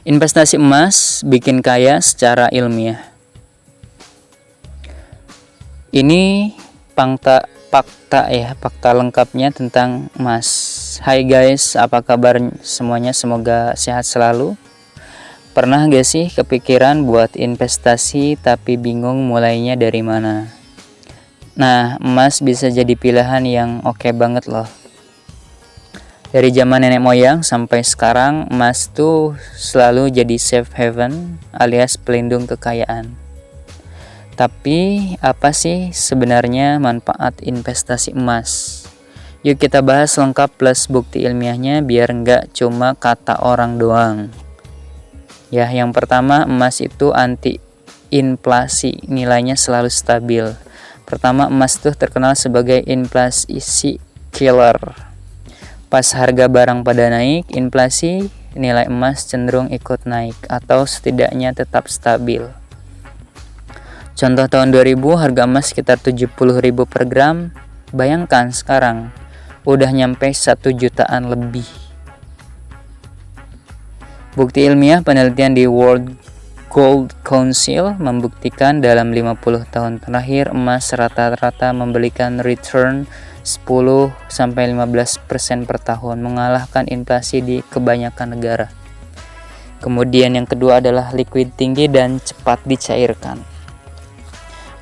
Investasi emas bikin kaya secara ilmiah. Ini fakta lengkapnya tentang emas. Hai guys, apa kabar semuanya? Semoga sehat selalu. Pernah gak sih kepikiran buat investasi tapi bingung mulainya dari mana? Nah, emas bisa jadi pilihan yang oke banget loh. Dari zaman nenek moyang sampai sekarang, emas tuh selalu jadi safe haven alias pelindung kekayaan. Tapi apa sih sebenarnya manfaat investasi emas? Yuk kita bahas lengkap plus bukti ilmiahnya biar nggak cuma kata orang doang. Ya, yang pertama, emas itu anti inflasi, nilainya selalu stabil. Pertama, emas tuh terkenal sebagai inflasi killer. Pas harga barang pada naik, inflasi, nilai emas cenderung ikut naik atau setidaknya tetap stabil. Contoh tahun 2000 harga emas sekitar 70.000 per gram. Bayangkan sekarang udah nyampe 1 jutaan lebih. Bukti ilmiah penelitian di World Gold Council membuktikan dalam 50 tahun terakhir emas rata-rata memberikan return 10-15% per tahun, mengalahkan inflasi di kebanyakan negara. Kemudian yang kedua adalah liquid tinggi dan cepat dicairkan.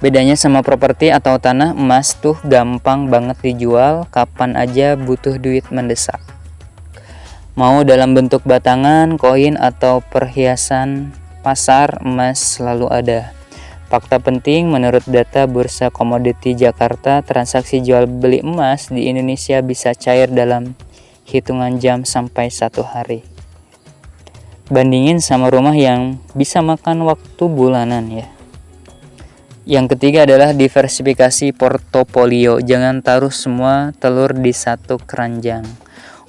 Bedanya sama properti atau tanah, emas tuh gampang banget dijual, kapan aja butuh duit mendesak. Mau dalam bentuk batangan, koin, atau perhiasan pasar, emas selalu ada. Fakta penting, menurut data Bursa Komoditi Jakarta, transaksi jual beli emas di Indonesia bisa cair dalam hitungan jam sampai 1 hari. Bandingin sama rumah yang bisa makan waktu bulanan ya. Yang ketiga adalah diversifikasi portofolio. Jangan taruh semua telur di satu keranjang.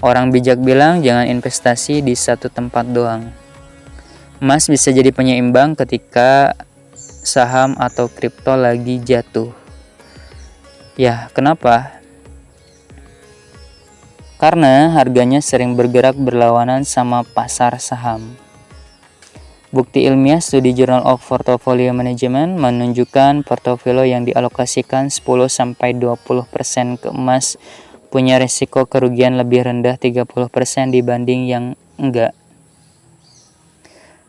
Orang bijak bilang jangan investasi di satu tempat doang. Emas bisa jadi penyeimbang ketika saham atau kripto lagi jatuh. Ya, kenapa? Karena harganya sering bergerak berlawanan sama pasar saham. Bukti ilmiah studi Journal of Portfolio Management menunjukkan portofolio yang dialokasikan 10-20% ke emas punya risiko kerugian lebih rendah 30% dibanding yang enggak.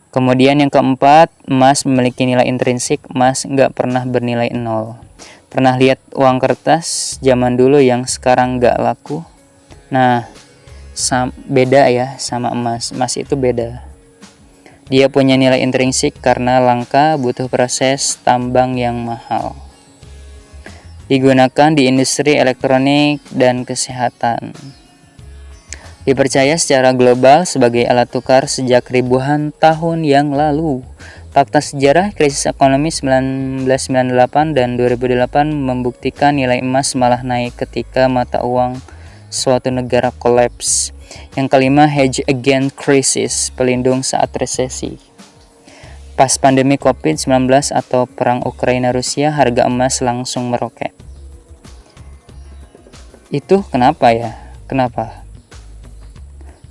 Kemudian yang keempat, emas memiliki nilai intrinsik. Emas enggak pernah bernilai 0. Pernah lihat uang kertas zaman dulu yang sekarang enggak laku? Nah, beda ya sama emas. Emas itu beda. Dia punya nilai intrinsik karena langka, butuh proses tambang yang mahal. Digunakan di industri elektronik dan kesehatan. Dipercaya secara global sebagai alat tukar sejak ribuan tahun yang lalu. Fakta sejarah krisis ekonomi 1998 dan 2008 membuktikan nilai emas malah naik ketika mata uang suatu negara kolaps. Yang kelima, hedge against crisis, pelindung saat resesi. Pas pandemi COVID-19 atau perang Ukraina-Rusia, harga emas langsung meroket. Itu kenapa ya? Kenapa?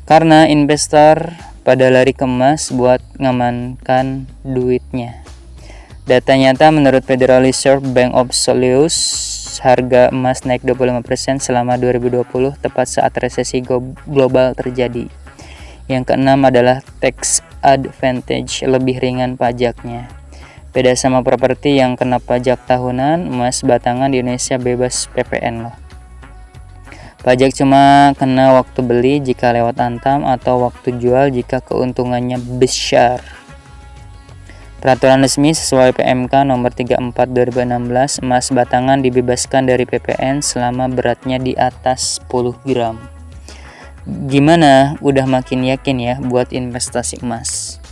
Karena investor pada lari ke emas buat ngamankan duitnya. Data nyata menurut Federal Reserve Bank of Solutions, harga emas naik 25% selama 2020 tepat saat resesi global terjadi. Yang keenam adalah tax advantage, lebih ringan pajaknya. Beda sama properti yang kena pajak tahunan, emas batangan di Indonesia bebas PPN loh. Pajak cuma kena waktu beli jika lewat Antam atau waktu jual jika keuntungannya besar. Peraturan resmi sesuai PMK nomor 34 2016, emas batangan dibebaskan dari PPN selama beratnya di atas 10 gram. Gimana? Udah makin yakin ya buat investasi emas?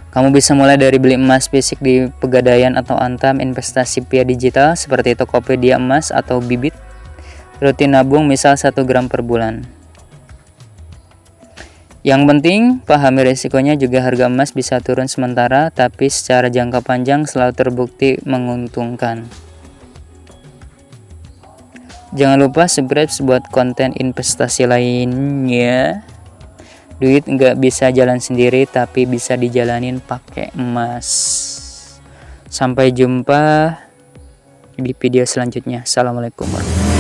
Kamu bisa mulai dari beli emas fisik di Pegadaian atau Antam, investasi via digital seperti Tokopedia Emas atau Bibit. Rutin nabung misal 1 gram per bulan. Yang penting, pahami resikonya juga. Harga emas bisa turun sementara, tapi secara jangka panjang selalu terbukti menguntungkan. Jangan lupa subscribe buat konten investasi lainnya. Duit nggak bisa jalan sendiri, tapi bisa dijalanin pakai emas. Sampai jumpa di video selanjutnya. Assalamualaikum warahmatullahi wabarakatuh.